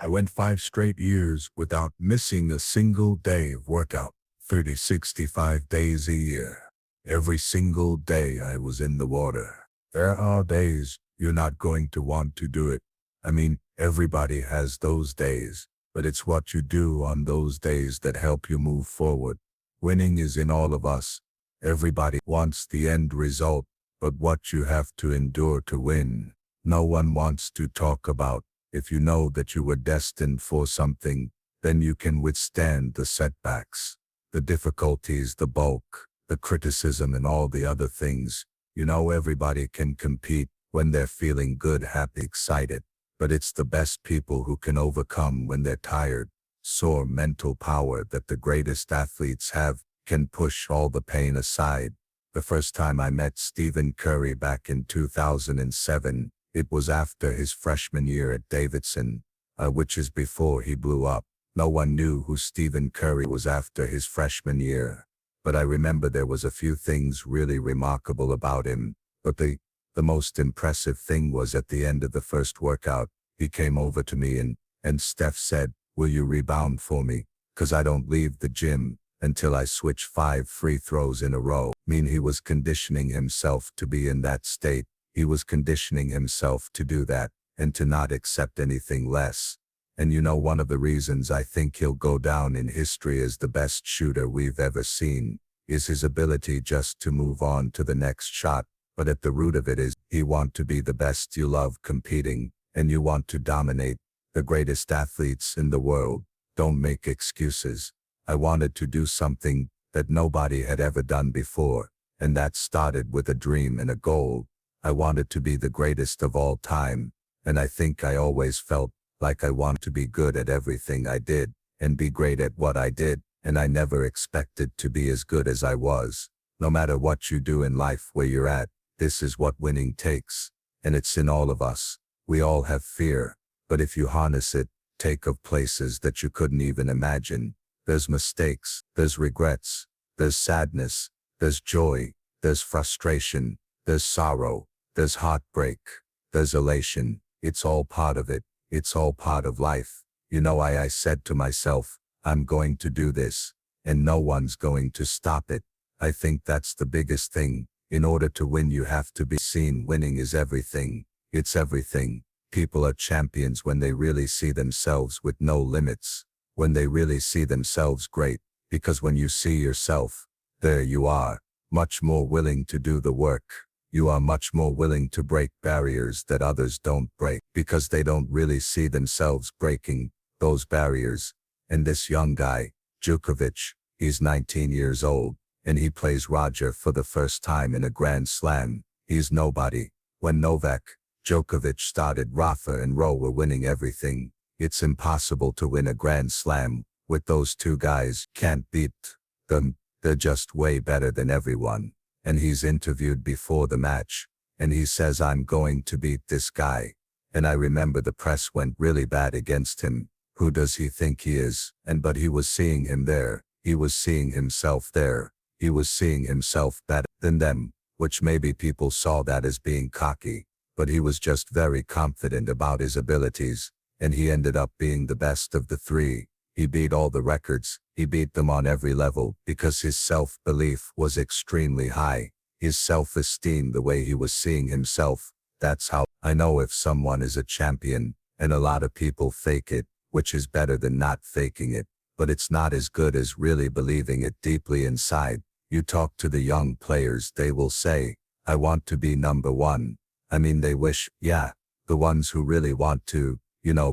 I went 5 straight years without missing a single day of workout, 30, 65 days a year. Every single day I was in the water. There are days you're not going to want to do it. I mean, everybody has those days, but it's what you do on those days that help you move forward. Winning is in all of us. Everybody wants the end result, but what you have to endure to win. No one wants to talk about. If you know that you were destined for something, then you can withstand the setbacks, the difficulties, the bulk, the criticism, and all the other things. You know, everybody can compete when they're feeling good, happy, excited, but it's the best people who can overcome when they're tired. Sore mental power that the greatest athletes have can push all the pain aside. The first time I met Stephen Curry back in 2007, it was after his freshman year at Davidson, which is before he blew up. No one knew who Stephen Curry was after his freshman year. But I remember there was a few things really remarkable about him. But the most impressive thing was at the end of the first workout, he came over to me and Steph said, "Will you rebound for me? 'Cause I don't leave the gym until I switch 5 free throws in a row." He was conditioning himself to be in that state. He was conditioning himself to do that and to not accept anything less. And you know, one of the reasons I think he'll go down in history as the best shooter we've ever seen is his ability just to move on to the next shot. But at the root of it is, you want to be the best, you love competing, and you want to dominate. The greatest athletes in the world don't make excuses. I wanted to do something that nobody had ever done before, and that started with a dream and a goal. I wanted to be the greatest of all time, and I think I always felt like I wanted to be good at everything I did, and be great at what I did, and I never expected to be as good as I was. No matter what you do in life, where you're at, this is what winning takes, and it's in all of us. We all have fear, but if you harness it, take of places that you couldn't even imagine. There's mistakes, there's regrets, there's sadness, there's joy, there's frustration, there's sorrow, there's heartbreak, there's elation. It's all part of it. It's all part of life. You know, I said to myself, I'm going to do this, and no one's going to stop it. I think that's the biggest thing. In order to win, you have to be seen. Winning is everything. It's everything. People are champions when they really see themselves with no limits, when they really see themselves great, because when you see yourself, there you are, much more willing to do the work. You are much more willing to break barriers that others don't break, because they don't really see themselves breaking those barriers. And this young guy, Djokovic, he's 19 years old, and he plays Roger for the first time in a Grand Slam. He's nobody. When Novak Djokovic started, Rafa and Rowe were winning everything. It's impossible to win a Grand Slam with those two guys. Can't beat them. They're just way better than everyone. And he's interviewed before the match, and he says, I'm going to beat this guy. And I remember the press went really bad against him. Who does he think he is? But he was seeing him there. He was seeing himself there. He was seeing himself better than them, which maybe people saw that as being cocky, but he was just very confident about his abilities, and he ended up being the best of the three. He beat all the records. He beat them on every level because his self-belief was extremely high. His self-esteem, the way he was seeing himself, that's how I know if someone is a champion. And a lot of people fake it, which is better than not faking it, but it's not as good as really believing it deeply inside. You talk to the young players, they will say, I want to be number one. They wish, yeah, the ones who really want to,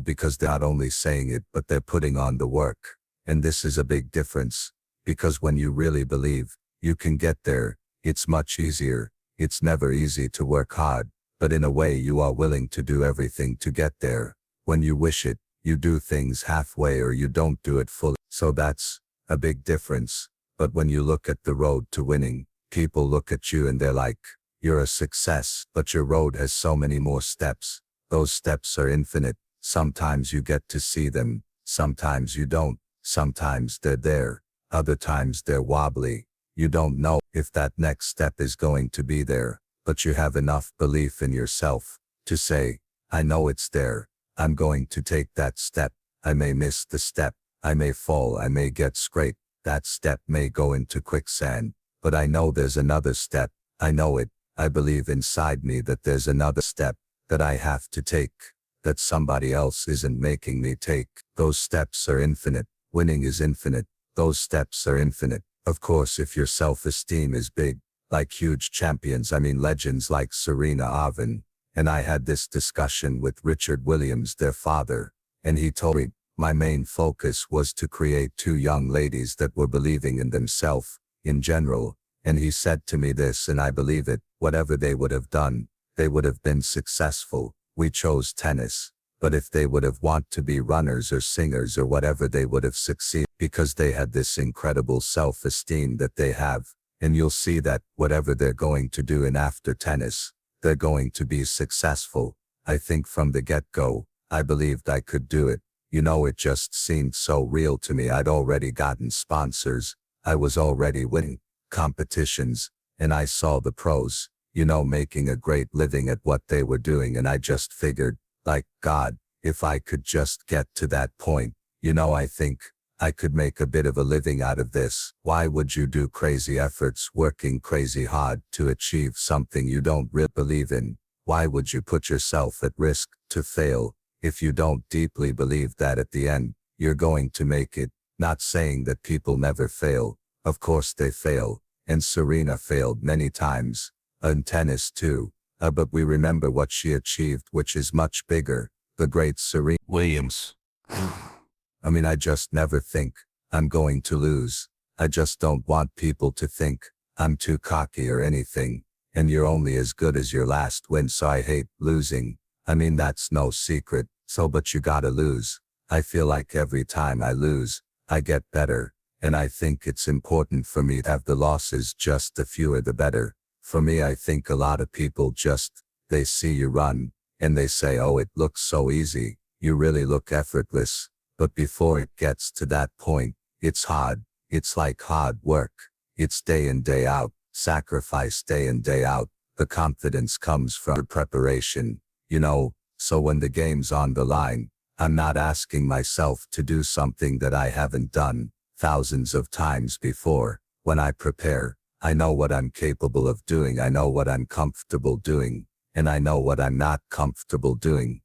because they're not only saying it, but they're putting on the work. And this is a big difference, because when you really believe you can get there, it's much easier. It's never easy to work hard, but in a way you are willing to do everything to get there. When you wish it, you do things halfway or you don't do it fully. So that's a big difference. But when you look at the road to winning, people look at you and they're like, you're a success, but your road has so many more steps. Those steps are infinite. Sometimes you get to see them, sometimes you don't. Sometimes they're there, other times they're wobbly. You don't know if that next step is going to be there, but you have enough belief in yourself to say, I know it's there. I'm going to take that step. I may miss the step. I may fall. I may get scraped. That step may go into quicksand. But I know there's another step. I know it. I believe inside me that there's another step that I have to take, that somebody else isn't making me take. Those steps are infinite. Winning is infinite. Those steps are infinite. Of course, if your self-esteem is big, like huge champions, I mean legends like Serena Arvin, and I had this discussion with Richard Williams, their father, and he told me my main focus was to create two young ladies that were believing in themselves in general, and he said to me this, and I believe it, whatever they would have done, they would have been successful. We chose tennis, but if they would have wanted to be runners or singers or whatever, they would have succeeded because they had this incredible self-esteem that they have. And you'll see that whatever they're going to do in after tennis, they're going to be successful. I think from the get-go, I believed I could do it. You know, it just seemed so real to me. I'd already gotten sponsors. I was already winning competitions, and I saw the pros, you know, making a great living at what they were doing. And I just figured, like, God, if I could just get to that point, you know, I think I could make a bit of a living out of this. Why would you do crazy efforts, working crazy hard to achieve something you don't really believe in? Why would you put yourself at risk to fail if you don't deeply believe that at the end, you're going to make it? Not saying that people never fail. Of course they fail, and Serena failed many times, in tennis too. But we remember what she achieved, which is much bigger. The great Serena Williams. I mean, I just never think I'm going to lose. I just don't want people to think I'm too cocky or anything. And you're only as good as your last win, so I hate losing. I mean, that's no secret. But you gotta lose. I feel like every time I lose, I get better. And I think it's important for me to have the losses, just the fewer the better. For me, I think a lot of people they see you run, and they say, oh, it looks so easy. You really look effortless. But before it gets to that point, it's hard. It's like hard work. It's day in, day out, sacrifice day in, day out. The confidence comes from preparation, you know. So when the game's on the line, I'm not asking myself to do something that I haven't done thousands of times before. When I prepare, I know what I'm capable of doing. I know what I'm comfortable doing, and I know what I'm not comfortable doing.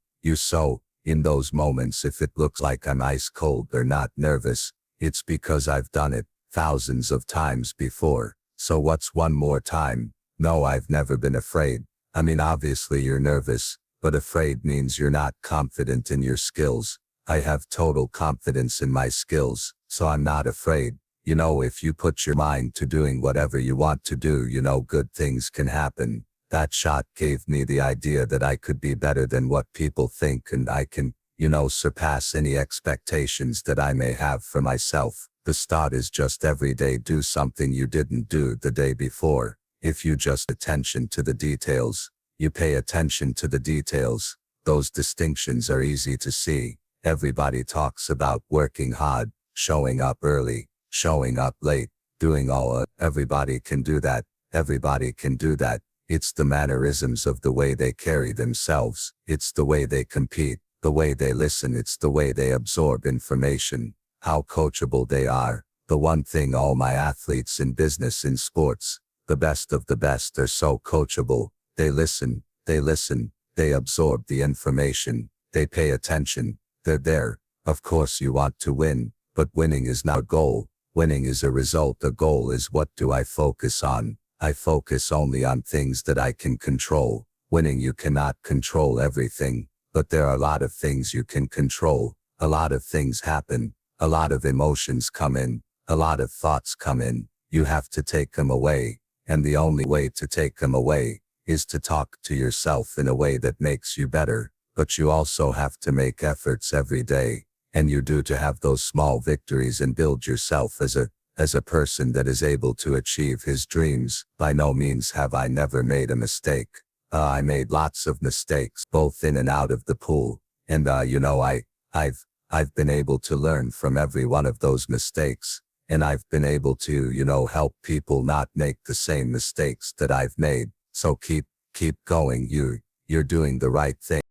In those moments, if it looks like I'm ice cold or not nervous, it's because I've done it thousands of times before. So what's one more time? No, I've never been afraid. I mean, obviously you're nervous, but afraid means you're not confident in your skills. I have total confidence in my skills, so I'm not afraid. You know, if you put your mind to doing whatever you want to do, you know, good things can happen. That shot gave me the idea that I could be better than what people think, and I can, you know, surpass any expectations that I may have for myself. The start is just every day do something you didn't do the day before. If you just attention to the details, you pay attention to the details, those distinctions are easy to see. Everybody talks about working hard, showing up early, showing up late, doing all everybody can do that. Everybody can do that. It's the mannerisms of the way they carry themselves. It's the way they compete, the way they listen. It's the way they absorb information, how coachable they are. The one thing all my athletes in business, in sports, the best of the best, are so coachable. They listen, they absorb the information, they pay attention, they're there. Of course you want to win, but winning is not a goal. Winning is a result. A goal is, what do I focus on? I focus only on things that I can control. Winning, you cannot control everything, but there are a lot of things you can control. A lot of things happen. A lot of emotions come in. A lot of thoughts come in. You have to take them away. And the only way to take them away is to talk to yourself in a way that makes you better. But you also have to make efforts every day. And you do, to have those small victories and build yourself as a person that is able to achieve his dreams. By no means have I never made a mistake. I made lots of mistakes, both in and out of the pool. And you know, I've been able to learn from every one of those mistakes. And I've been able to, you know, help people not make the same mistakes that I've made. So keep going. You're doing the right thing.